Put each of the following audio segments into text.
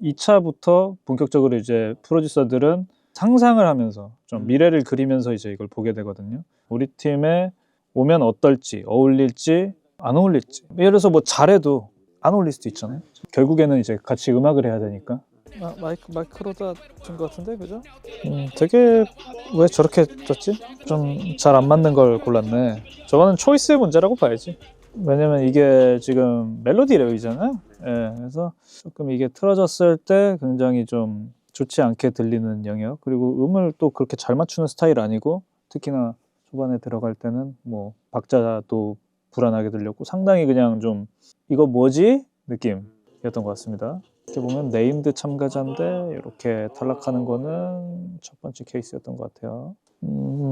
2차부터 본격적으로 이제 프로듀서들은 상상을 하면서 좀 미래를 그리면서 이제 이걸 보게 되거든요. 우리 팀에 오면 어떨지, 어울릴지, 안 어울릴지. 예를 들어서 뭐 잘해도 안 어울릴 수도 있잖아요. 결국에는 이제 같이 음악을 해야 되니까. 마이크로다 준 것 같은데, 그죠? 되게 왜 저렇게 줬지? 좀 잘 안 맞는 걸 골랐네. 저거는 초이스의 문제라고 봐야지. 왜냐면 이게 지금 멜로디 랩이잖아요. 예, 그래서 조금 이게 틀어졌을 때 굉장히 좀 좋지 않게 들리는 영역. 그리고 음을 또 그렇게 잘 맞추는 스타일 아니고, 특히나 초반에 들어갈 때는 뭐 박자도 불안하게 들렸고 상당히 그냥 좀 이거 뭐지? 느낌이었던 것 같습니다. 이렇게 보면 네임드 참가자인데 이렇게 탈락하는 거는 첫 번째 케이스였던 것 같아요.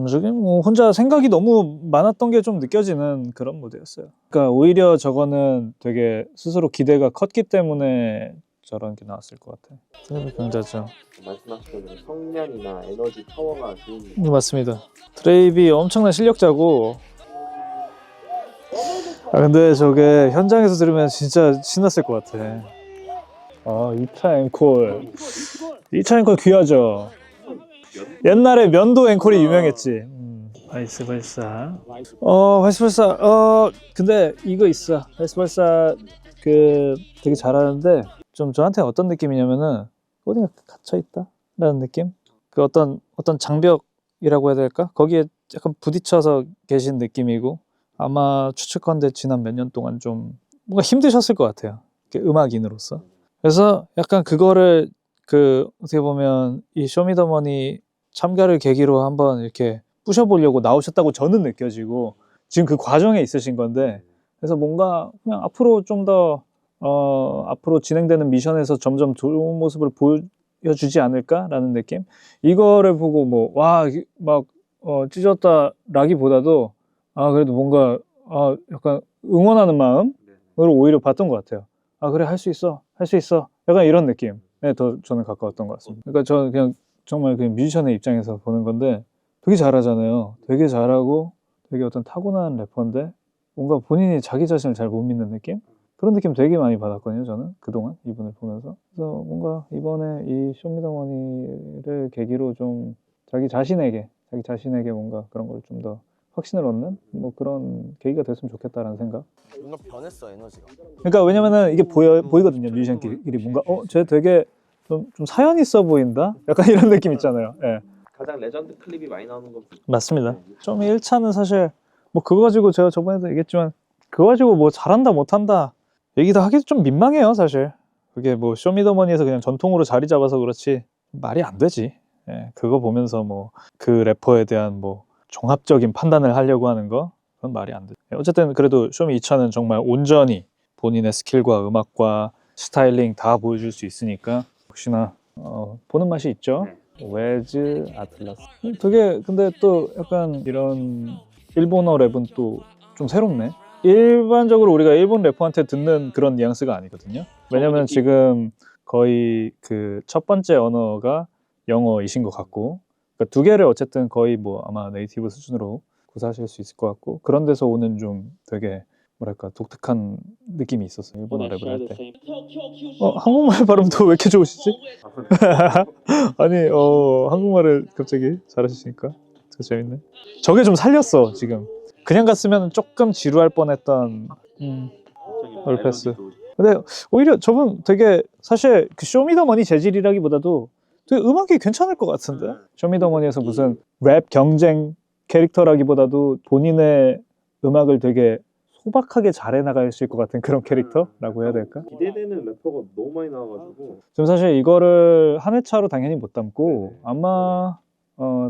저게 뭐 혼자 생각이 너무 많았던 게 좀 느껴지는 그런 무대였어요. 그러니까 오히려 저거는 되게 스스로 기대가 컸기 때문에 저런 게 나왔을 것 같아요. 드레이브 강자죠. 말씀하신 대로 성량이나 에너지 파워가 좋은 맞습니다. 드레이브 엄청난 실력자고. 근데 저게 현장에서 들으면 진짜 신났을 것 같아. 2차 앵콜. 2차 앵콜 귀하죠. 옛날에 면도 앵콜이 유명했지. 바이스 벌사. 바이스 벌사. 근데 이거 있어. 바이스 벌사 그 되게 잘하는데 좀 저한테 어떤 느낌이냐면은 어딘가 갇혀 있다라는 느낌. 그 어떤 장벽이라고 해야 될까? 거기에 약간 부딪혀서 계신 느낌이고 아마 추측컨대 지난 몇 년 동안 좀 뭔가 힘드셨을 것 같아요. 음악인으로서. 그래서 약간 그거를 어떻게 보면 이 쇼미더머니 참가를 계기로 한번 이렇게 부셔보려고 나오셨다고 저는 느껴지고 지금 그 과정에 있으신 건데 그래서 뭔가 그냥 앞으로 좀 더 앞으로 진행되는 미션에서 점점 좋은 모습을 보여주지 않을까라는 느낌? 이거를 보고 뭐 와 막 찢었다라기보다도 그래도 뭔가 약간 응원하는 마음으로 오히려 봤던 것 같아요. 그래 할 수 있어 할 수 있어 약간 이런 느낌에 더 저는 가까웠던 것 같습니다. 그러니까 저는 그냥 정말 그냥 뮤지션의 입장에서 보는 건데 되게 잘하잖아요. 되게 잘하고 되게 어떤 타고난 래퍼인데 뭔가 본인이 자기 자신을 잘 못 믿는 느낌? 그런 느낌 되게 많이 받았거든요. 저는 그동안 이분을 보면서. 그래서 뭔가 이번에 이 쇼미더머니를 계기로 좀 자기 자신에게 뭔가 그런 걸 좀 더 확신을 얻는 뭐 그런 계기가 됐으면 좋겠다라는 생각. 뭔가 변했어 에너지가. 그러니까 왜냐면은 이게 보이거든요. 뮤지션끼리 뭔가 쟤 되게 좀 사연 있어 보인다? 약간 이런 느낌 있잖아요. 예. 가장 레전드 클립이 많이 나오는 거 맞습니다. 좀 1차는 사실 뭐 그거 가지고 제가 저번에도 얘기했지만 그거 가지고 뭐 잘한다 못한다 얘기도 하기도 좀 민망해요 사실. 그게 뭐 쇼미더머니에서 그냥 전통으로 자리 잡아서 그렇지 말이 안 되지. 예, 그거 보면서 뭐 그 래퍼에 대한 뭐 종합적인 판단을 하려고 하는 거 그건 말이 안 돼. 어쨌든 그래도 쇼미 2차는 정말 온전히 본인의 스킬과 음악과 스타일링 다 보여줄 수 있으니까 혹시나 보는 맛이 있죠. 웨즈 아틀라스. 되게 근데 또 약간 이런 일본어 랩은 또 좀 새롭네. 일반적으로 우리가 일본 래퍼한테 듣는 그런 뉘앙스가 아니거든요. 왜냐면 지금 거의 그 첫 번째 언어가 영어이신 것 같고 그러니까 두 개를 어쨌든 거의 뭐 아마 네이티브 수준으로 구사하실 수 있을 것 같고 그런 데서 오는 좀 되게 뭐랄까 독특한 느낌이 있었어요. 일본어 랩을 할 때. 한국말 발음도 왜 이렇게 좋으시지? 아니 한국말을 갑자기 잘하시니까 되게 재밌네. 저게 좀 살렸어 지금. 그냥 갔으면 조금 지루할 뻔했던 얼패스. 근데 오히려 저분 되게 사실 그 쇼미더머니 재질이라기보다도 되게 음악이 괜찮을 것 같은데. 쇼미더머니에서 무슨 랩 경쟁 캐릭터라기보다도 본인의 음악을 되게 소박하게 잘 해나가실 것 같은 그런 캐릭터라고 해야 될까? 기대되는 래퍼가 너무 많이 나와가지고 지금 사실 이거를 한 회차로 당연히 못 담고 아마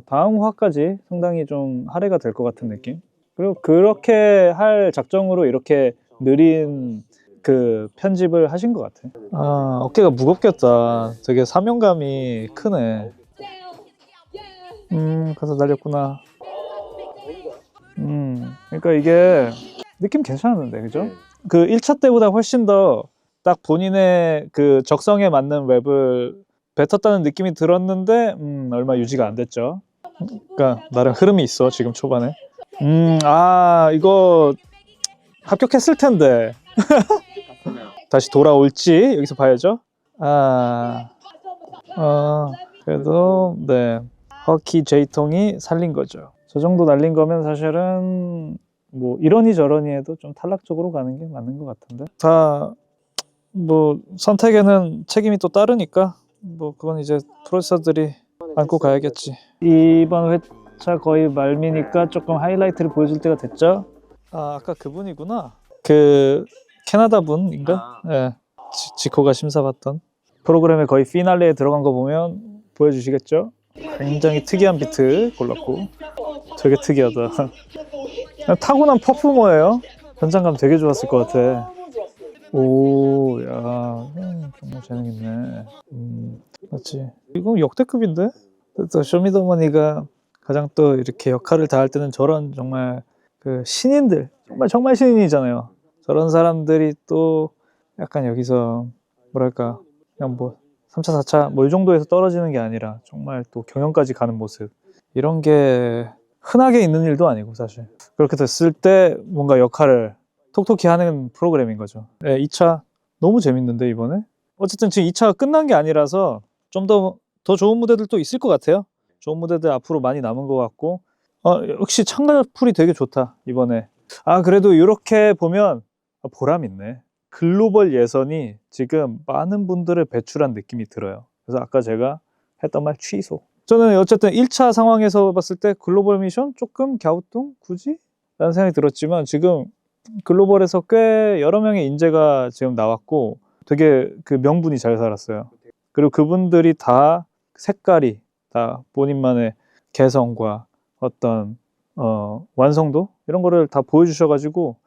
다음 화까지 상당히 좀 할애가 될 것 같은 느낌. 그리고 그렇게 할 작정으로 이렇게 느린 그 편집을 하신 것 같아. 어깨가 무겁겠다. 되게 사명감이 크네. 가서 날렸구나. 그러니까 이게 느낌 괜찮았는데, 그죠? 그 1차 때보다 훨씬 더 딱 본인의 그 적성에 맞는 랩을 뱉었다는 느낌이 들었는데 얼마 유지가 안 됐죠. 그러니까 나름 흐름이 있어 지금 초반에. 이거 합격했을 텐데 다시 돌아올지 여기서 봐야죠. 그래도 네, 허키 제이통이 살린 거죠. 저 정도 날린 거면 사실은 뭐 이러니 저러니 해도 좀 탈락적으로 가는 게 맞는 것 같은데, 다 뭐 선택에는 책임이 또 따르니까 뭐 그건 이제 프로듀서들이 안고 가야겠지. 이번 회차 거의 말미니까 조금 하이라이트를 보여줄 때가 됐죠. 아까 그분이구나. 그 캐나다 분인가? 예. 지코가 심사받던 프로그램의 거의 피날레에 들어간 거 보면 보여주시겠죠? 굉장히 특이한 비트 골랐고 되게 특이하다. 타고난 퍼포머예요. 현장감 되게 좋았을 것 같아. 오, 야, 정말 재능 있네. 맞지. 이거 역대급인데? 또 쇼미더머니가 가장 또 이렇게 역할을 다할 때는 저런 정말 그 신인들, 정말 신인이잖아요. 저런 사람들이 또 약간 여기서 뭐랄까, 그냥 뭐 3차, 4차 뭐 이 정도에서 떨어지는 게 아니라 정말 또 경연까지 가는 모습, 이런 게 흔하게 있는 일도 아니고 사실. 그렇게 됐을 때 뭔가 역할을 톡톡히 하는 프로그램인 거죠. 네, 2차 너무 재밌는데 이번에? 어쨌든 지금 2차가 끝난 게 아니라서 좀 더 좋은 무대들도 있을 것 같아요. 좋은 무대들 앞으로 많이 남은 것 같고, 역시 참가풀이 되게 좋다 이번에. 그래도 이렇게 보면 보람 있네. 글로벌 예선이 지금 많은 분들을 배출한 느낌이 들어요. 그래서 아까 제가 했던 말 취소. 저는 어쨌든 1차 상황에서 봤을 때 글로벌 미션 조금 갸우뚱 굳이? 라는 생각이 들었지만, 지금 글로벌에서 꽤 여러 명의 인재가 지금 나왔고 되게 그 명분이 잘 살았어요. 그리고 그분들이 다 색깔이 다 본인만의 개성과 어떤 완성도 이런 거를 다 보여주셔가지고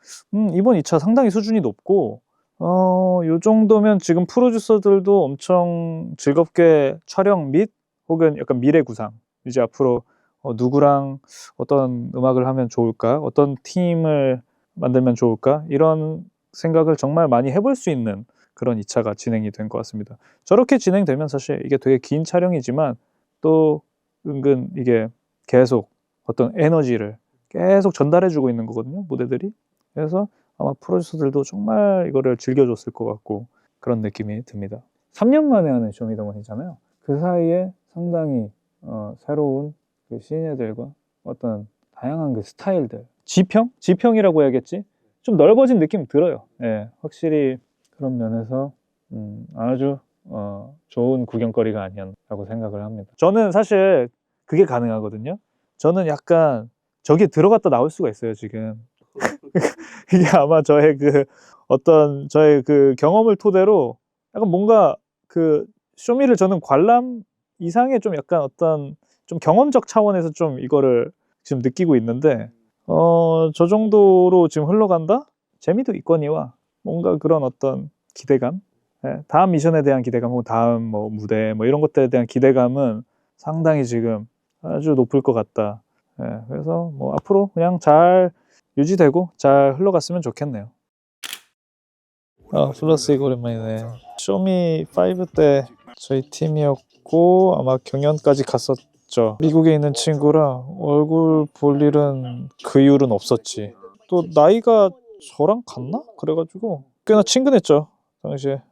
이번 2차 상당히 수준이 높고, 요 정도면 지금 프로듀서들도 엄청 즐겁게 촬영 및 혹은 약간 미래 구상, 이제 앞으로 누구랑 어떤 음악을 하면 좋을까, 어떤 팀을 만들면 좋을까, 이런 생각을 정말 많이 해볼 수 있는 그런 2차가 진행이 된 것 같습니다. 저렇게 진행되면 사실 이게 되게 긴 촬영이지만 또 은근 이게 계속 어떤 에너지를 계속 전달해주고 있는 거거든요, 무대들이. 그래서 아마 프로듀서들도 정말 이거를 즐겨줬을 것 같고 그런 느낌이 듭니다. 3년 만에 하는 쇼미더머니잖아요. 그 사이에 상당히 새로운 그 신예들과 어떤 다양한 그 스타일들, 지평이라고 해야겠지? 좀 넓어진 느낌 들어요. 예, 확실히 그런 면에서 아주 좋은 구경거리가 아니었라고 생각을 합니다. 저는 사실 그게 가능하거든요. 저는 약간 저기에 들어갔다 나올 수가 있어요, 지금. 이게 아마 저의 그 경험을 토대로 약간 뭔가 그 쇼미를 저는 관람 이상의 좀 약간 어떤 좀 경험적 차원에서 좀 이거를 지금 느끼고 있는데, 저 정도로 지금 흘러간다? 재미도 있거니와 뭔가 그런 어떤 기대감, 다음 미션에 대한 기대감, 혹은 다음 뭐 무대 뭐 이런 것들에 대한 기대감은 상당히 지금 아주 높을 것 같다. 그래서 뭐 앞으로 그냥 잘 유지되고 잘 흘러갔으면 좋겠네요. 플러스 이거 오랜만이네. 쇼미 5 때 저희 팀이었고 아마 경연까지 갔었죠. 미국에 있는 친구라 얼굴 볼 일은 그 이후로는 없었지. 또 나이가 저랑 같나? 그래가지고 꽤나 친근했죠, 당시에.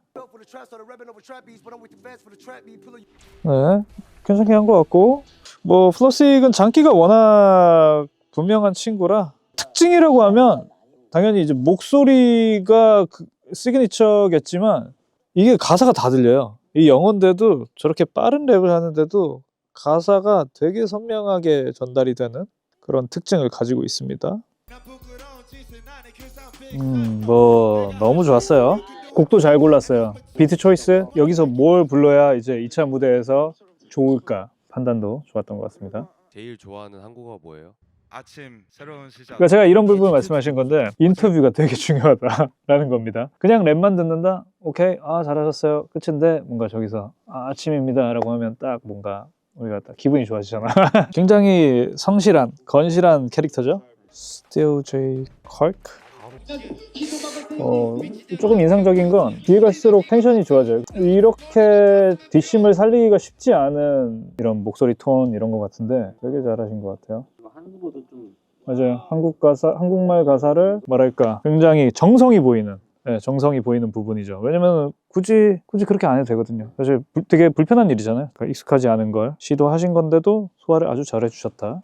네, 괜찮게 한 것 같고, 뭐 플러스익은 장기가 워낙 분명한 친구라 특징이라고 하면 당연히 이제 목소리가 시그니처겠지만 이게 가사가 다 들려요. 이 영어인데도 저렇게 빠른 랩을 하는데도 가사가 되게 선명하게 전달이 되는 그런 특징을 가지고 있습니다. 뭐 너무 좋았어요. 곡도 잘 골랐어요. 비트 초이스, 여기서 뭘 불러야 이제 2차 무대에서 좋을까 판단도 좋았던 것 같습니다. 제일 좋아하는 한국어 뭐예요? 아침 새로운 시작. 그러니까 제가 이런 부분 말씀하신 건데 인터뷰가 되게 중요하다라는 겁니다. 그냥 랩만 듣는다? 오케이, 잘하셨어요, 끝인데 뭔가 저기서 아침입니다 라고 하면 딱 뭔가 우리가 딱 기분이 좋아지잖아. 굉장히 성실한, 건실한 캐릭터죠. Still J. Clark. 조금 인상적인 건 뒤에 갈수록 텐션이 좋아져요. 이렇게 뒷심을 살리기가 쉽지 않은 이런 목소리 톤 이런 것 같은데 되게 잘하신 것 같아요. 한국어도 좀 맞아요. 한국말 가사를 뭐랄까 굉장히 정성이 보이는, 예, 정성이 보이는 부분이죠. 왜냐면 굳이 그렇게 안 해도 되거든요. 사실 되게 불편한 일이잖아요. 그러니까 익숙하지 않은 걸 시도하신 건데도 소화를 아주 잘 해주셨다.